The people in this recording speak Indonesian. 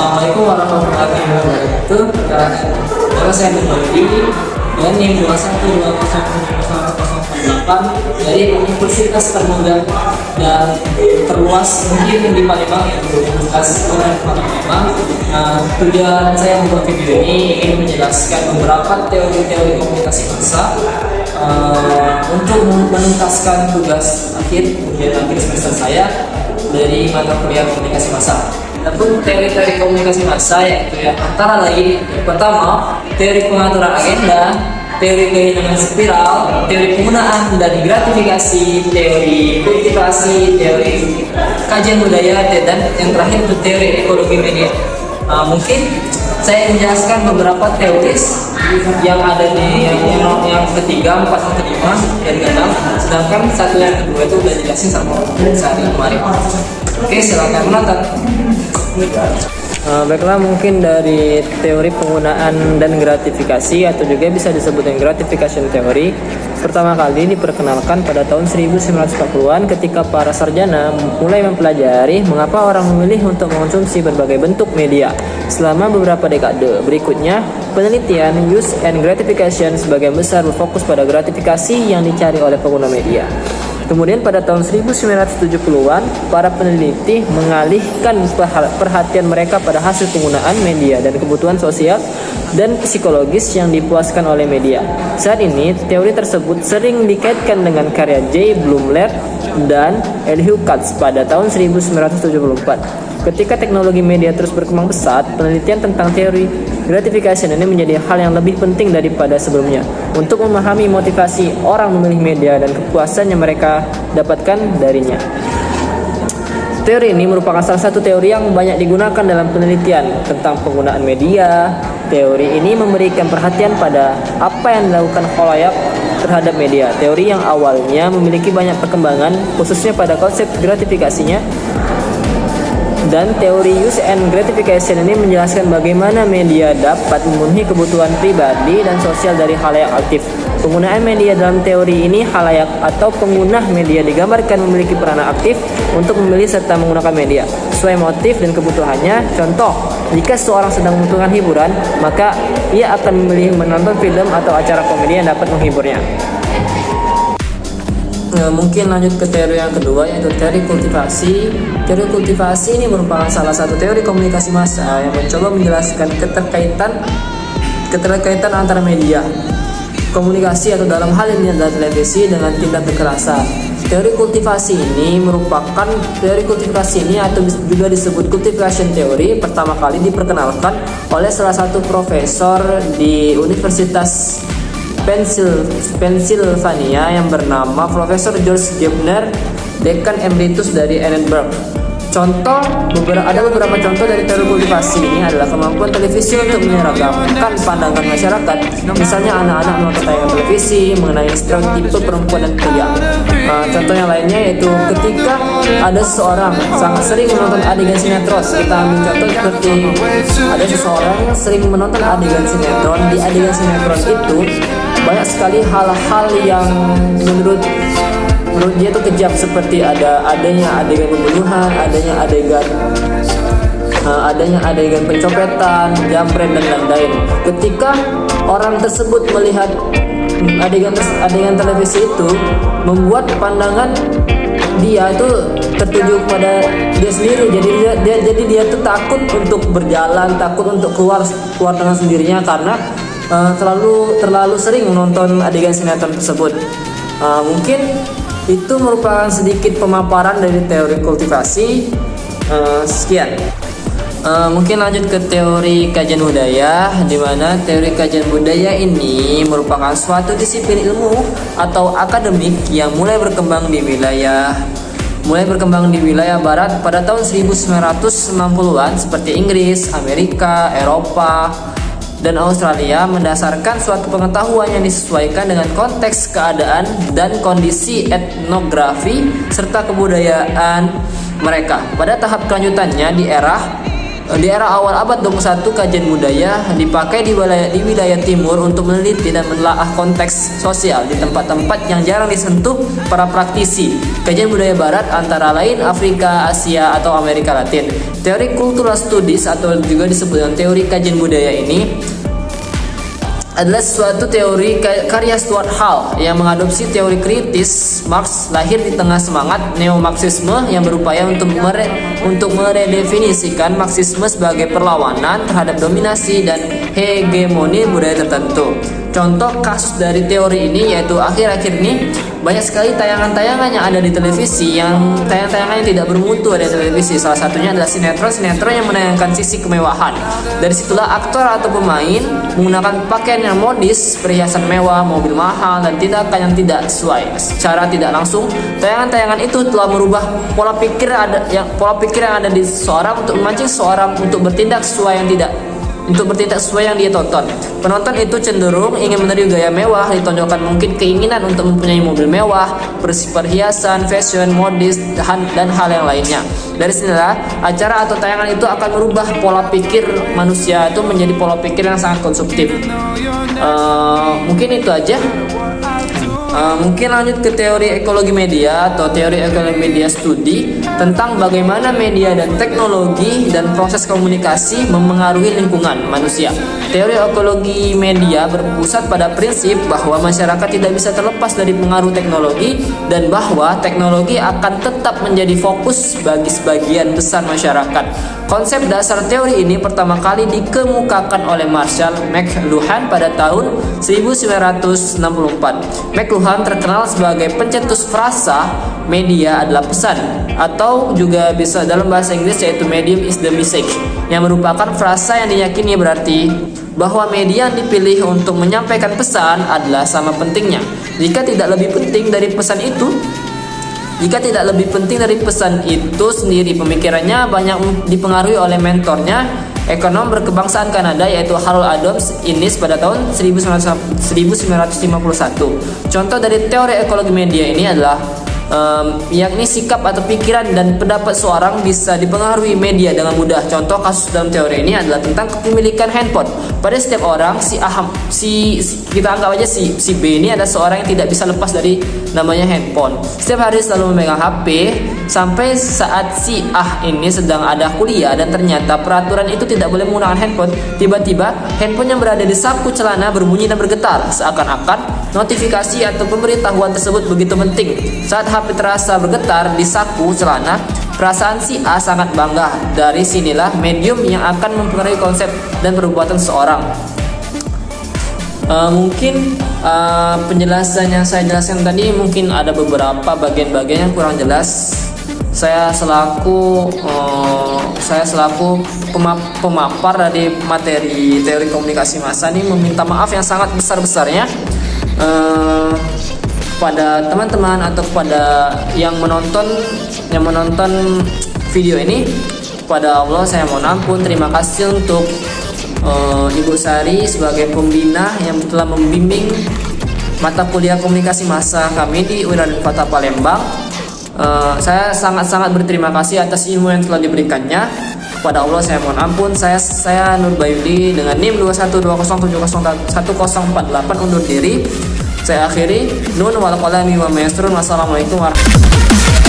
Assalamualaikum warahmatullahi wabarakatuh. Nama saya Nurdi dan NIM 21201008 dari Universitas Termuda dan terluas mungkin di Palembang, yaitu Universitas Palembang. Tujuan saya membuat video ini ingin menjelaskan beberapa teori-teori komunikasi massa untuk menuntaskan tugas ujian akhir semester saya dari mata kuliah komunikasi massa. Adapun teori-teori komunikasi massa yaitu antara lain pertama, teori pengaturan agenda, teori kehilangan spiral, teori penggunaan dan gratifikasi, teori kultivasi, teori kajian budaya, dan yang terakhir itu teori ekologi media. Mungkin saya menjelaskan beberapa teoris yang ada di yang ketiga, 4, dan kelima dan keenam, sedangkan satu yang kedua itu udah dijelasin sama sehari kemarin. Oke, silakan menonton. Baiklah, mungkin dari teori penggunaan dan gratifikasi atau juga bisa disebut dengan gratification theory pertama kali diperkenalkan pada tahun 1940-an ketika para sarjana mulai mempelajari mengapa orang memilih untuk mengonsumsi berbagai bentuk media. Selama beberapa dekade berikutnya, penelitian use and gratification sebagian besar berfokus pada gratifikasi yang dicari oleh pengguna media. Kemudian pada tahun 1970-an, para peneliti mengalihkan perhatian mereka pada hasil penggunaan media dan kebutuhan sosial dan psikologis yang dipuaskan oleh media. Saat ini, teori tersebut sering dikaitkan dengan karya J. Blumler dan Elihu Katz pada tahun 1974. Ketika teknologi media terus berkembang pesat, penelitian tentang teori gratification ini menjadi hal yang lebih penting daripada sebelumnya untuk memahami motivasi orang memilih media dan kepuasan yang mereka dapatkan darinya. Teori ini merupakan salah satu teori yang banyak digunakan dalam penelitian tentang penggunaan media. Teori ini memberikan perhatian pada apa yang dilakukan khalayak terhadap media. Teori yang awalnya memiliki banyak perkembangan, khususnya pada konsep gratifikasinya, dan teori use and gratification ini menjelaskan bagaimana media dapat memenuhi kebutuhan pribadi dan sosial dari khalayak aktif. Penggunaan media dalam teori ini, khalayak atau pengguna media digambarkan memiliki peranan aktif untuk memilih serta menggunakan media sesuai motif dan kebutuhannya. Contoh, jika seseorang sedang membutuhkan hiburan, maka ia akan memilih menonton film atau acara komedi yang dapat menghiburnya. Mungkin lanjut ke teori yang kedua, yaitu teori kultivasi. Teori kultivasi ini merupakan salah satu teori komunikasi massa yang mencoba menjelaskan keterkaitan antara media komunikasi atau dalam hal ini adalah televisi dengan tindak kekerasan. Teori kultivasi ini atau juga disebut cultivation theory pertama kali diperkenalkan oleh salah satu profesor di Universitas Pennsylvania yang bernama Profesor George Gardner, dekan emeritus dari Edinburgh. Ada beberapa contoh dari teori kultivasi ini adalah kemampuan televisi untuk menyeragamkan pandangan masyarakat. Misalnya anak-anak menonton tayangan televisi mengenai stereotipe perempuan dan pria. Contoh yang lainnya yaitu ketika ada seseorang sangat sering menonton adegan sinetron. Kita ambil contoh seperti ada seseorang yang sering menonton adegan sinetron. Di adegan sinetron itu banyak sekali hal-hal yang menurut dia itu kejam, seperti adanya adegan pembunuhan, adanya adegan pencopetan, jambret dan lain-lain. Ketika orang tersebut melihat adegan televisi itu, membuat pandangan dia itu tertuju pada dia sendiri. Jadi dia tuh takut untuk berjalan, takut untuk keluar dengan sendirinya karena terlalu sering menonton adegan sinetron tersebut. Mungkin itu merupakan sedikit pemaparan dari teori kultivasi. Sekian. Mungkin lanjut ke teori kajian budaya, di mana teori kajian budaya ini merupakan suatu disiplin ilmu atau akademik yang mulai berkembang di wilayah barat pada tahun 1960-an seperti Inggris, Amerika, Eropa, dan Australia, mendasarkan suatu pengetahuan yang disesuaikan dengan konteks keadaan dan kondisi etnografi serta kebudayaan mereka. Pada tahap kelanjutannya di era Di era awal abad 21, kajian budaya dipakai di wilayah timur untuk meneliti dan menelaah konteks sosial di tempat-tempat yang jarang disentuh para praktisi kajian budaya barat, antara lain Afrika, Asia, atau Amerika Latin. Teori cultural studies atau juga disebut dengan teori kajian budaya ini adalah suatu teori karya Stuart Hall yang mengadopsi teori kritis Marx, lahir di tengah semangat neo-Marxisme yang berupaya untuk meredefinisikan Marxisme sebagai perlawanan terhadap dominasi dan hegemoni budaya tertentu. Contoh kasus dari teori ini yaitu akhir-akhir ini banyak sekali tayangan-tayangan yang ada di televisi, yang tayangan-tayangan yang tidak bermutu ada di televisi. Salah satunya adalah sinetron yang menayangkan sisi kemewahan. Dari situlah aktor atau pemain menggunakan pakaian yang modis, perhiasan mewah, mobil mahal, dan tindakan yang tidak sesuai. Secara tidak langsung, tayangan-tayangan itu telah merubah pola pikir yang ada di seseorang untuk memancing seseorang untuk bertindak sesuai yang dia tonton. Penonton itu cenderung ingin meniru gaya mewah, ditonjolkan mungkin keinginan untuk mempunyai mobil mewah, perhiasan, fashion, modis, dan hal yang lainnya. Dari sinilah acara atau tayangan itu akan merubah pola pikir manusia itu menjadi pola pikir yang sangat konsumtif. Mungkin itu aja. Mungkin lanjut ke teori ekologi media atau teori ekologi media studi tentang bagaimana media dan teknologi dan proses komunikasi memengaruhi lingkungan manusia. Teori ekologi media berpusat pada prinsip bahwa masyarakat tidak bisa terlepas dari pengaruh teknologi dan bahwa teknologi akan tetap menjadi fokus bagi sebagian besar masyarakat. Konsep dasar teori ini pertama kali dikemukakan oleh Marshall McLuhan pada tahun 1964. McLuhan terkenal sebagai pencetus frasa media adalah pesan, atau juga bisa dalam bahasa Inggris yaitu medium is the message, yang merupakan frasa yang diyakini berarti bahwa media yang dipilih untuk menyampaikan pesan adalah sama pentingnya. Jika tidak lebih penting dari pesan itu sendiri. Pemikirannya banyak dipengaruhi oleh mentornya, ekonom berkebangsaan Kanada yaitu Harold Adams Innis pada tahun 1951. Contoh dari teori ekologi media ini adalah yakni sikap atau pikiran dan pendapat seorang bisa dipengaruhi media dengan mudah. Contoh kasus dalam teori ini adalah tentang kepemilikan handphone. Pada setiap orang, kita anggap aja si B ini ada seorang yang tidak bisa lepas dari namanya handphone. Setiap hari selalu memegang HP sampai saat si A ini sedang ada kuliah dan ternyata peraturan itu tidak boleh menggunakan handphone. Tiba-tiba handphone yang berada di saku celana berbunyi dan bergetar, seakan-akan notifikasi atau pemberitahuan tersebut begitu penting. Saat HP terasa bergetar di saku celana, perasaan si A sangat bangga. Dari sinilah medium yang akan mempengaruhi konsep dan perbuatan seseorang. Mungkin penjelasan yang saya jelaskan tadi mungkin ada beberapa bagian-bagian yang kurang jelas. Saya selaku pemapar dari materi teori komunikasi massa ini meminta maaf yang sangat besar-besarnya pada teman-teman atau pada yang menonton video ini. Pada Allah saya mohon ampun. Terima kasih untuk Ibu Sari sebagai pembina yang telah membimbing mata kuliah komunikasi massa kami di UIN Kota Palembang. Saya sangat-sangat berterima kasih atas ilmu yang telah diberikannya. Pada Allah saya mohon ampun. Saya Nur Bayudi dengan NIM 2120701048 undur diri. Saya akhiri. Nun wal qalami wa ma yasrun. Wassalamualaikum warahmatullahi wabarakatuh.